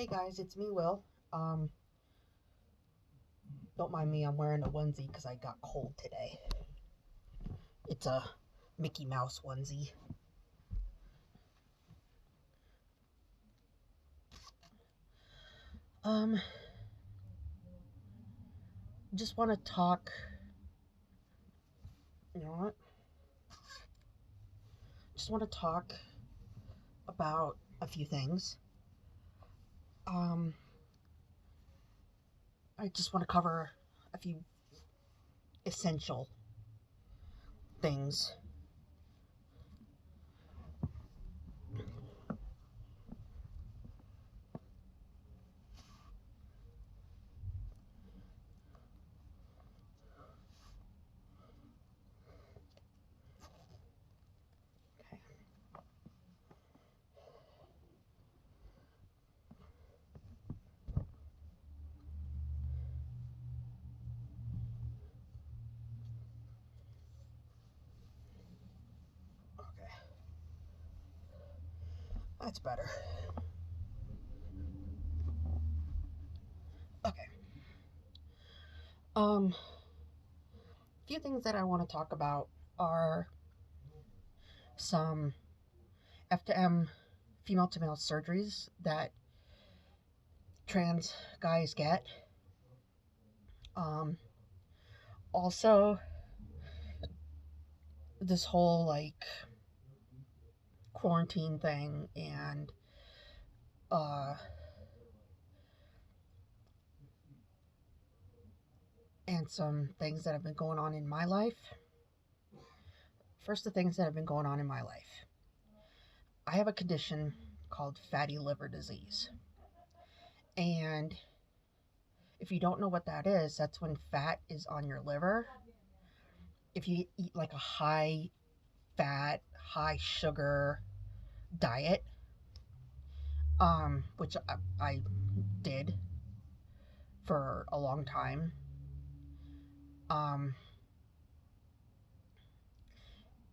Hey guys, it's me, Will. Um, don't mind me, I'm wearing a onesie because I got cold today. It's a Mickey Mouse onesie. Um, just want to talk, you know what? Just want to talk about a few things. Um, I just want to cover a few essential things. Okay. Okay. That's better. Okay. A few things that I want to talk about are some Ftm female to male surgeries that trans guys get. Um, Also, this whole like quarantine thing uh, and some things that have been going on in my life. First, the things that have been going on in my life. I have a condition called fatty liver disease. And if you don't know what that is, that's when fat is on your liver. If you eat like a high fat, high sugar diet, which I did for a long time, um,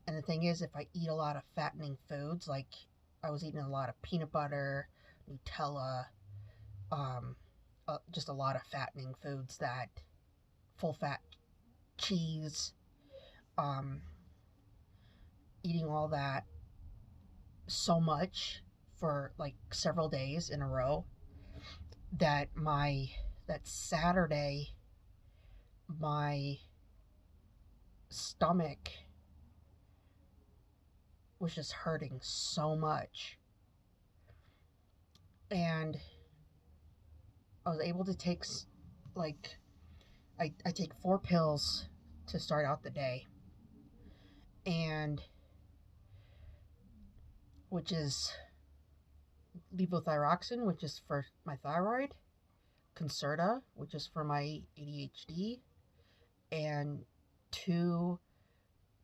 and the thing is, if I eat a lot of fattening foods, like I was eating a lot of peanut butter, Nutella, um, just a lot of fattening foods, that full fat cheese, um, eating all that so much for like several days in a row that that Saturday my stomach was just hurting so much, and I was able to take like I take 4 pills to start out the day, and which is levothyroxine, which is for my thyroid, Concerta, which is for my ADHD, and 2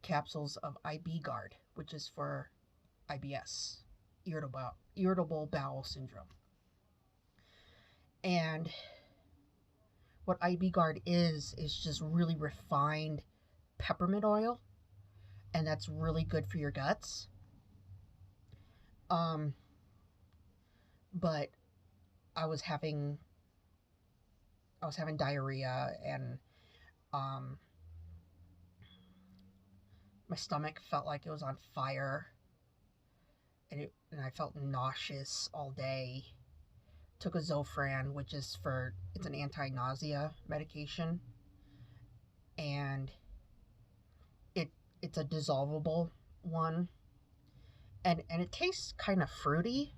capsules of IB Guard, which is for IBS, irritable bowel syndrome. And what IB Guard is just really refined peppermint oil, and that's really good for your guts. Um, but I was having diarrhea, and um, my stomach felt like it was on fire, and I felt nauseous all day. Took a Zofran, which is it's an anti-nausea medication, and it's a dissolvable one, and it tastes kind of fruity.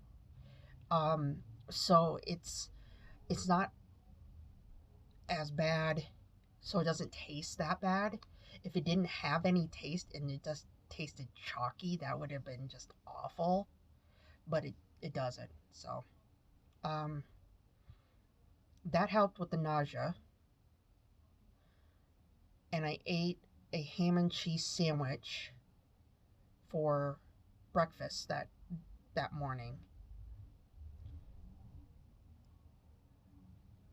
So it's not as bad, so it doesn't taste that bad. If it didn't have any taste and it just tasted chalky, that would have been just awful. But it doesn't. So um, that helped with the nausea. And I ate a ham and cheese sandwich for breakfast that morning,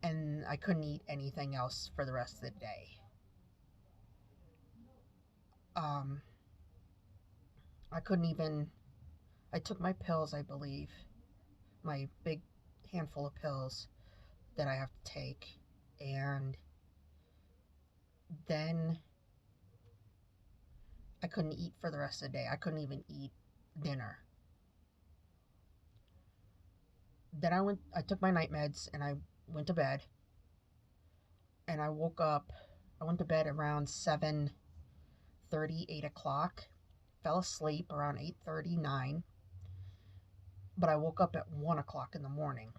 and I couldn't eat anything else for the rest of the day. Um, I couldn't even. I took my pills, I believe, my big handful of pills that I have to take, and then I couldn't eat for the rest of the day. I couldn't even eat dinner. Then I took my night meds and I went to bed, and I woke up. I went to bed around 7:30, 8 o'clock, fell asleep around 8:39, but I woke up at 1 o'clock in the morning.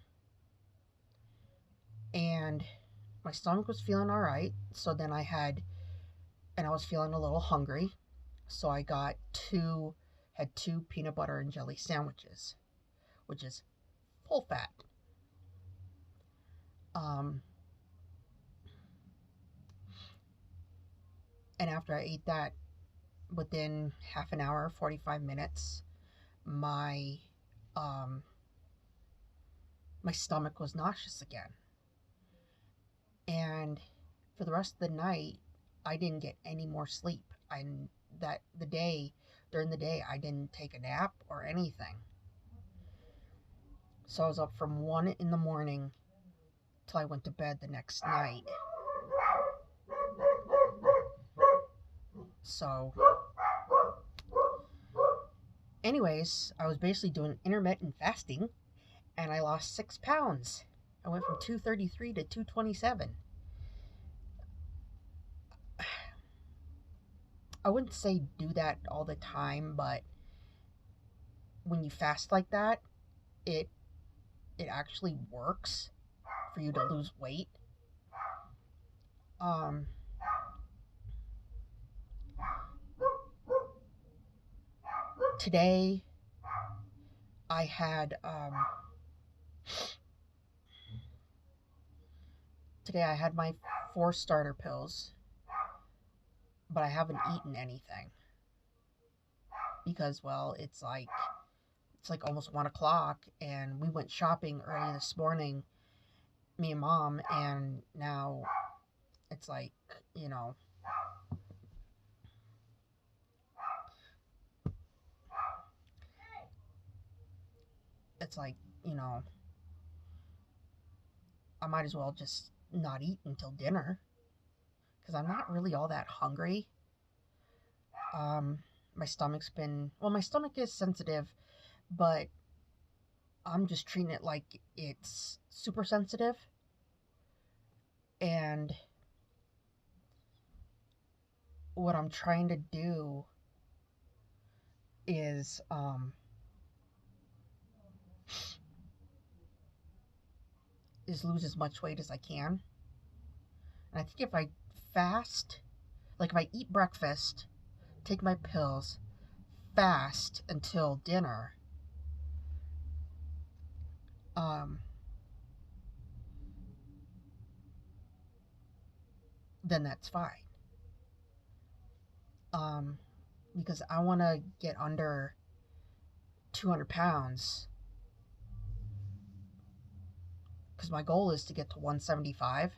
And my stomach was feeling all right. So then I was feeling a little hungry. So I had two peanut butter and jelly sandwiches, which is full fat. Um, and after I ate that, within half an hour, 45 minutes, my um, my stomach was nauseous again. And for the rest of the night, I didn't get any more sleep. During the day, I didn't take a nap or anything. So I was up from 1 in the morning till I went to bed the next night. So, anyways, I was basically doing intermittent fasting, and I lost 6 pounds. I went from 233 to 227. I wouldn't say do that all the time, but when you fast like that, it actually works for you to lose weight. Today I had my 4 starter pills, but I haven't eaten anything because, well, it's like almost 1 o'clock, and we went shopping early this morning, me and Mom, and now it's like, it's like, I might as well just not eat until dinner because I'm not really all that hungry. My stomach is sensitive, but I'm just treating it like it's super sensitive. And what I'm trying to do is lose as much weight as I can. And I think if I fast, like if I eat breakfast, take my pills, fast until dinner, then that's fine. Because I want to get under 200 pounds. Because my goal is to get to 175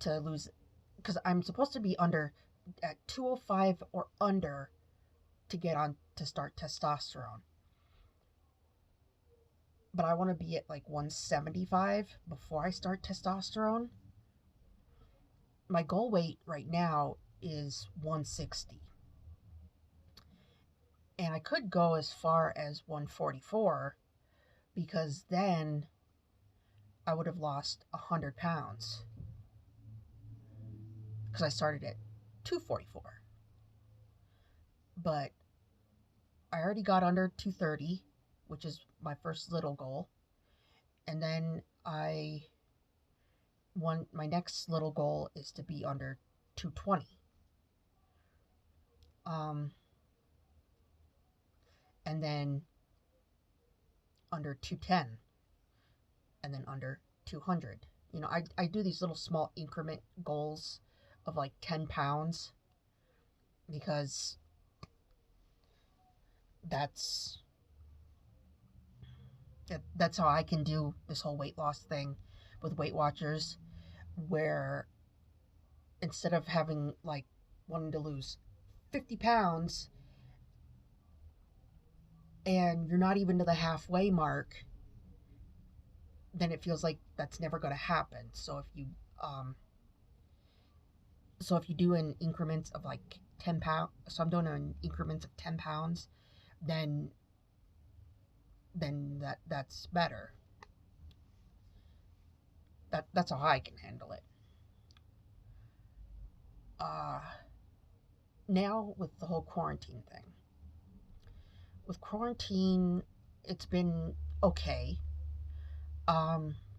to lose. Because I'm supposed to be at 205 or under to get on to start testosterone. But I want to be at like 175 before I start testosterone. My goal weight right now is 160. And I could go as far as 144 because then I would have lost 100 pounds. Because I started at 244. But I already got under 230, which is my first little goal. And then my next little goal is to be under 220. And then under 210. And then under 200. I do these little small increment goals of like 10 pounds because that's how I can do this whole weight loss thing with Weight Watchers, where instead of having like wanting to lose 50 pounds and you're not even to the halfway mark, then it feels like that's never going to happen. So if you do in increments of like 10 pounds, so I'm doing it in increments of 10 pounds, then that's better. That's how I can handle it. Uh, Now with the whole quarantine thing. With quarantine, it's been okay.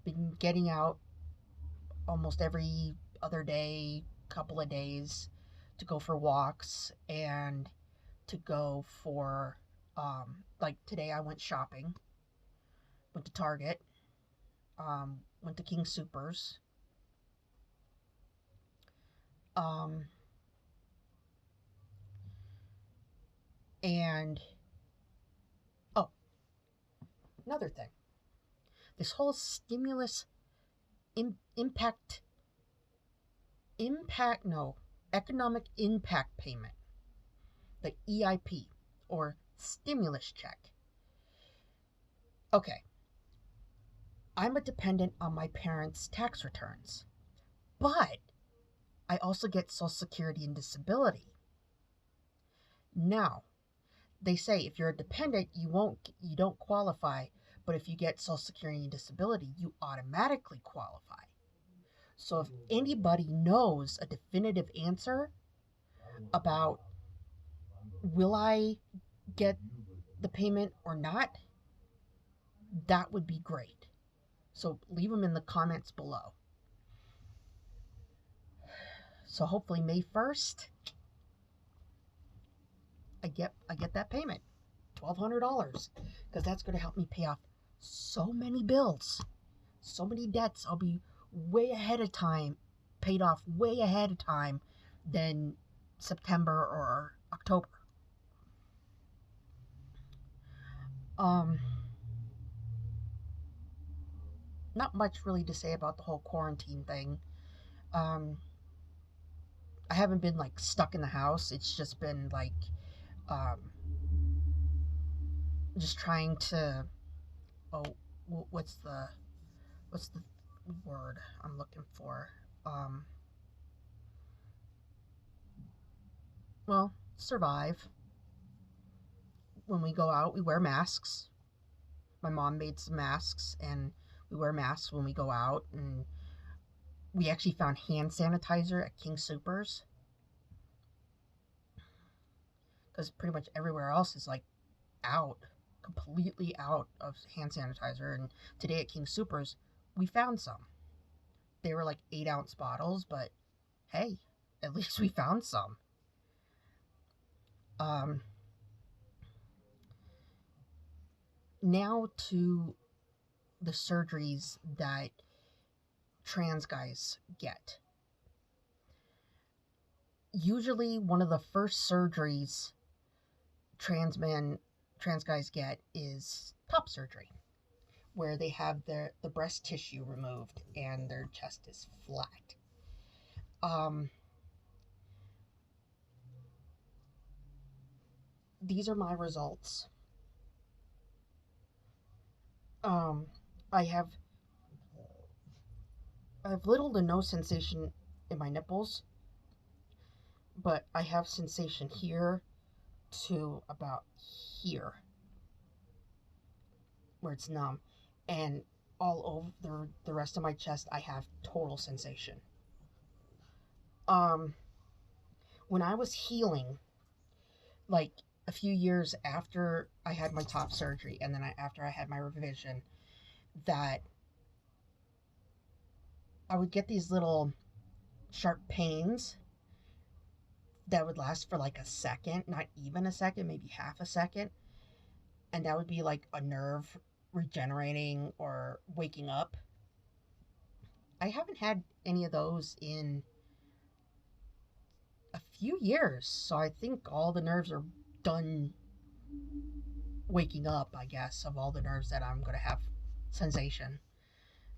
Been getting out almost every other day, couple of days, to go for walks and to go for like today I went shopping, went to Target, went to King Supers, um, and oh, another thing, this whole stimulus impact impact no economic impact payment, the EIP or stimulus check. Okay, I'm a dependent on my parents' tax returns, but I also get Social Security and disability. Now, they say if you're a dependent, you don't qualify, but if you get Social Security and disability, you automatically qualify. So if anybody knows a definitive answer about will I get the payment or not, that would be great. So leave them in the comments below. So hopefully May 1st, I get that payment, $1,200, because that's going to help me pay off so many bills, so many debts. I'll be way ahead of time, paid off way ahead of time than September or October. Not much really to say about the whole quarantine thing. Um, I haven't been like stuck in the house. It's just been like um, just trying to. Oh, what's the word I'm looking for? Um, well, survive. When we go out, we wear masks. My mom made some masks, and we wear masks when we go out. And we actually found hand sanitizer at King Supers, because pretty much everywhere else is like out, completely out of hand sanitizer. And today at King Supers, we found some. They were like 8-ounce bottles, but hey, at least we found some. Um, Now to the surgeries that trans guys get. Usually, one of the first surgeries trans guys get is top surgery, where they have the breast tissue removed and their chest is flat. These are my results. Um, I have little to no sensation in my nipples, but I have sensation here to about here, where it's numb, and all over the rest of my chest I have total sensation. When I was healing, like a few years after I had my top surgery, and then after I had my revision, that I would get these little sharp pains that would last for like a second, not even a second, maybe half a second, and that would be like a nerve regenerating or waking up. I haven't had any of those in a few years, so I think all the nerves are done waking up, I guess, of all the nerves that I'm going to have sensation.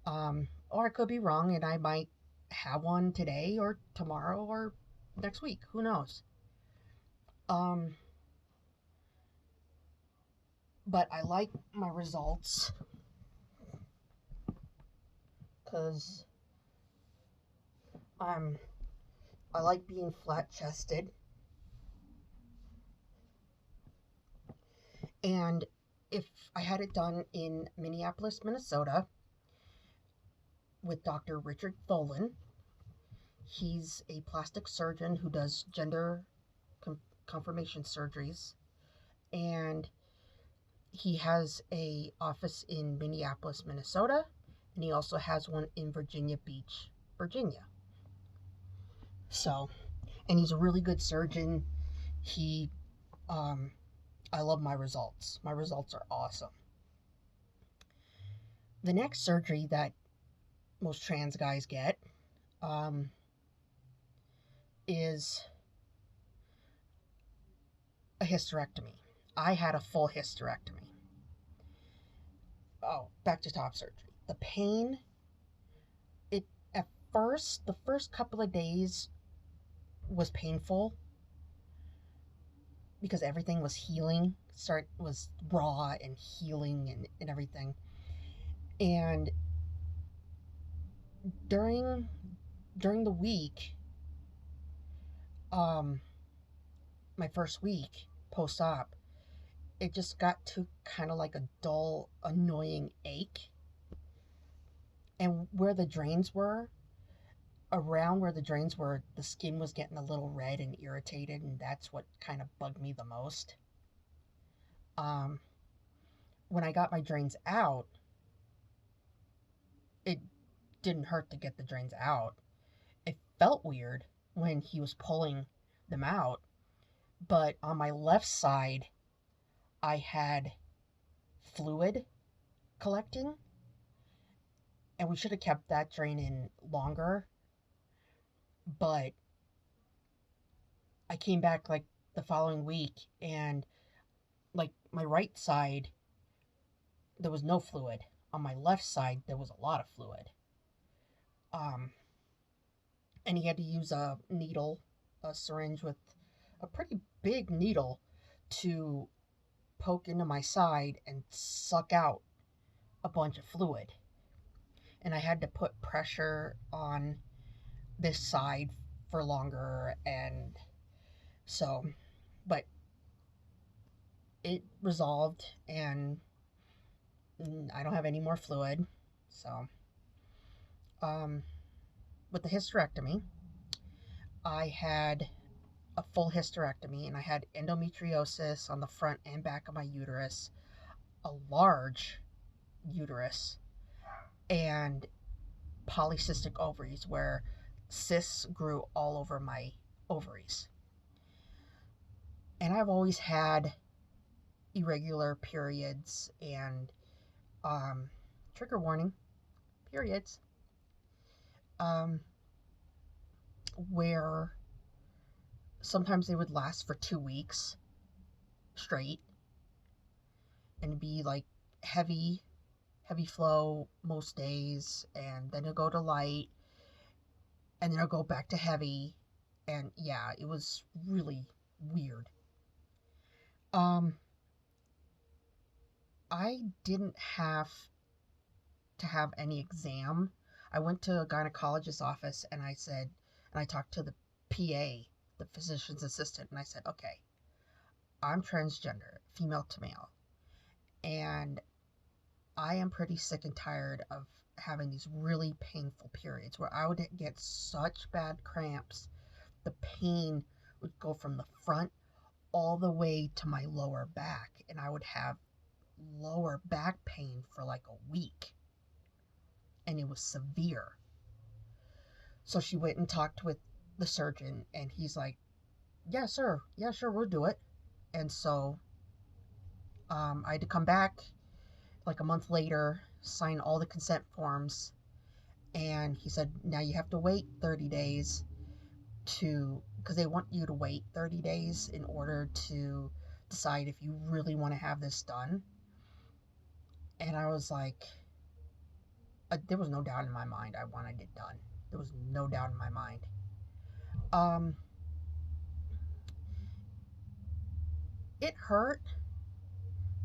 Or I could be wrong and I might have one today or tomorrow or next week. Who knows? Um, but I like my results. because I like being flat chested. And if I had it done in Minneapolis, Minnesota, with Dr. Richard Tholen, he's a plastic surgeon who does gender confirmation surgeries, and he has a office in Minneapolis, Minnesota, and he also has one in Virginia Beach, Virginia. So, and he's a really good surgeon. He, I love my results. My results are awesome. The next surgery that most trans guys get is a hysterectomy. I had a full hysterectomy. Oh, back to top surgery. The pain, it at first, the first couple of days was painful because everything was healing, was raw and healing and everything. And during the week, my first week post-op, it just got to kind of like a dull, annoying ache. And where the drains were, around where the drains were, the skin was getting a little red and irritated, and that's what kind of bugged me the most. When I got my drains out, it didn't hurt to get the drains out. It felt weird when he was pulling them out, but on my left side, I had fluid collecting, and we should have kept that drain in longer, but I came back like the following week, and like my right side, there was no fluid. On my left side, there was a lot of fluid. And he had to use a needle, a syringe with a pretty big needle to poke into my side and suck out a bunch of fluid. And I had to put pressure on this side for longer, and so, but it resolved, and I don't have any more fluid. So, with the hysterectomy, I had a full hysterectomy, and I had endometriosis on the front and back of my uterus, a large uterus, and polycystic ovaries, where cysts grew all over my ovaries. And I've always had irregular periods and trigger warning, periods, where sometimes they would last for 2 weeks straight and be like heavy flow most days, and then it'll go to light, and then it'll go back to heavy, and yeah, it was really weird. I didn't have to have any exam. I went to a gynecologist's office, and I talked to the PA, the physician's assistant, and I said, okay, I'm transgender, female to male, and I am pretty sick and tired of having these really painful periods where I would get such bad cramps. The pain would go from the front all the way to my lower back, and I would have lower back pain for like a week, and it was severe. So she went and talked with the surgeon, and he's like, yeah, sir, we'll do it. And so I had to come back like a month later, sign all the consent forms, and he said, now you have to wait 30 days because they want you to wait 30 days in order to decide if you really want to have this done. And I was like, there was no doubt in my mind I wanted it done. There was no doubt in my mind. It hurt.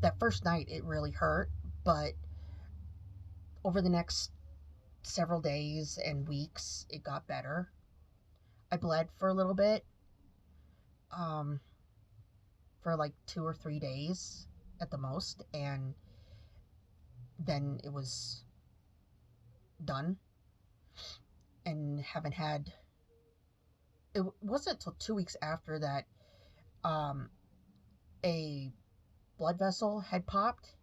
That first night, it really hurt. But over the next several days and weeks, it got better. I bled for a little bit, um, for like 2 or 3 days at the most, and then it was done. And haven't had, it wasn't until 2 weeks after that, um, a blood vessel had popped,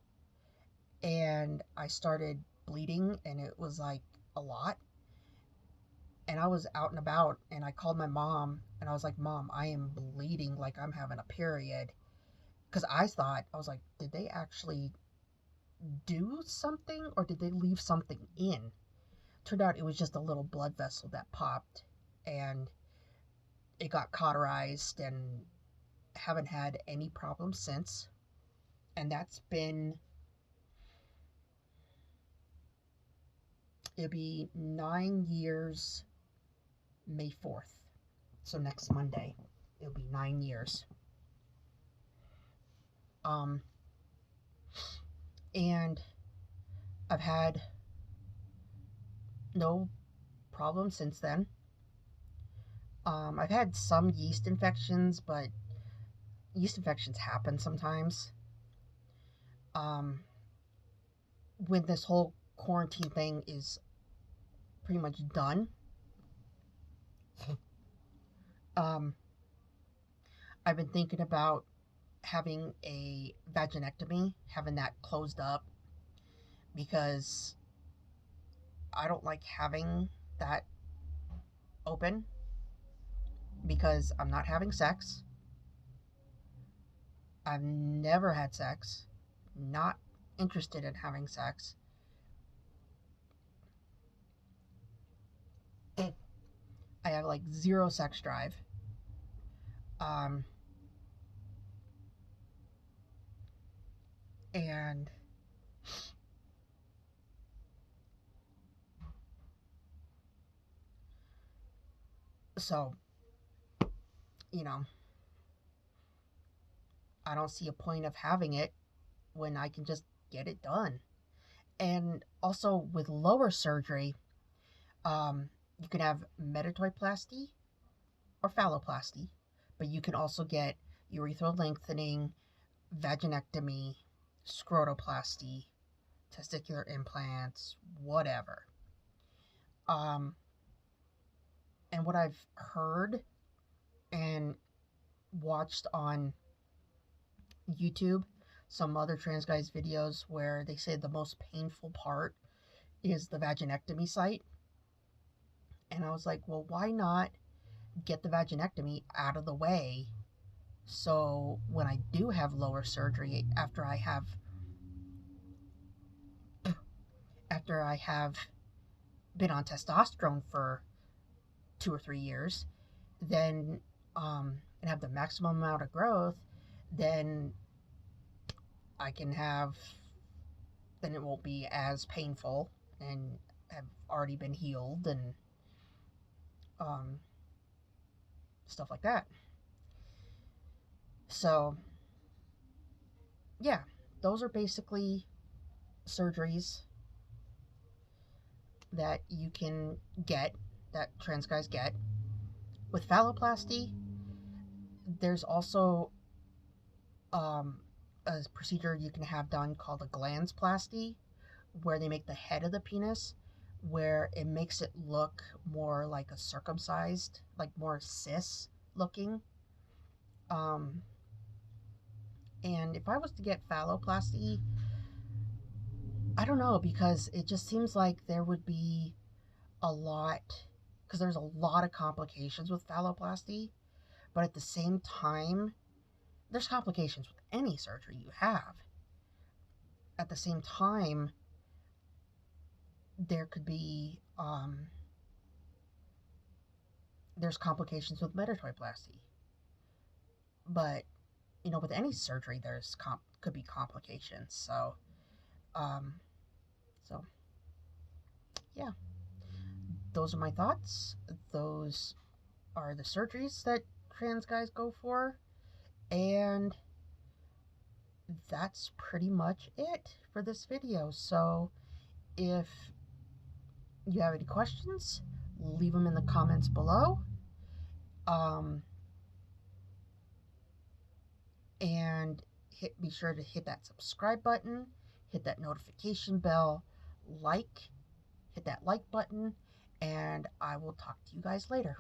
and I started bleeding, and it was like a lot. And I was out and about, and I called my mom, and I was like, Mom, I am bleeding like I'm having a period. Because I was like, did they actually do something, or did they leave something in? Turned out it was just a little blood vessel that popped, and it got cauterized, and haven't had any problems since. And that's been, it'll be 9 years May 4th. So next Monday, it'll be 9 years. Um, and I've had no problem since then. I've had some yeast infections, but yeast infections happen sometimes. When this whole quarantine thing is pretty much done, um, I've been thinking about having a vaginectomy, having that closed up, because I don't like having that open, because I'm not having sex. I've never had sex, not interested in having sex. I have like zero sex drive. Um, and so, you know, I don't see a point of having it when I can just get it done. And also with lower surgery, you can have metatoiplasty or phalloplasty, but you can also get urethral lengthening, vaginectomy, scrotoplasty, testicular implants, whatever. Um, and what I've heard and watched on YouTube, some other trans guys' videos, where they say the most painful part is the vaginectomy site. And I was like, well, why not get the vaginectomy out of the way, so when I do have lower surgery, after I have been on testosterone for 2 or 3 years, then and have the maximum amount of growth, then I can have, then it won't be as painful, and have already been healed, and um, stuff like that. So yeah, those are basically surgeries that you can get, that trans guys get. With phalloplasty, there's also um, a procedure you can have done called a glandsplasty, where they make the head of the penis, where it makes it look more like a circumcised, like more cis looking. Um, and if I was to get phalloplasty, I don't know, because it just seems like there would be a lot, because there's a lot of complications with phalloplasty, but at the same time, there's complications with any surgery you have. At the same time, there could be there's complications with metatoiplasty, but with any surgery, there's could be complications. Um, so yeah, those are my thoughts. Those are the surgeries that trans guys go for, and that's pretty much it for this video. So if you have any questions, leave them in the comments below. And be sure to hit that subscribe button, hit that notification bell, hit that like button, and I will talk to you guys later.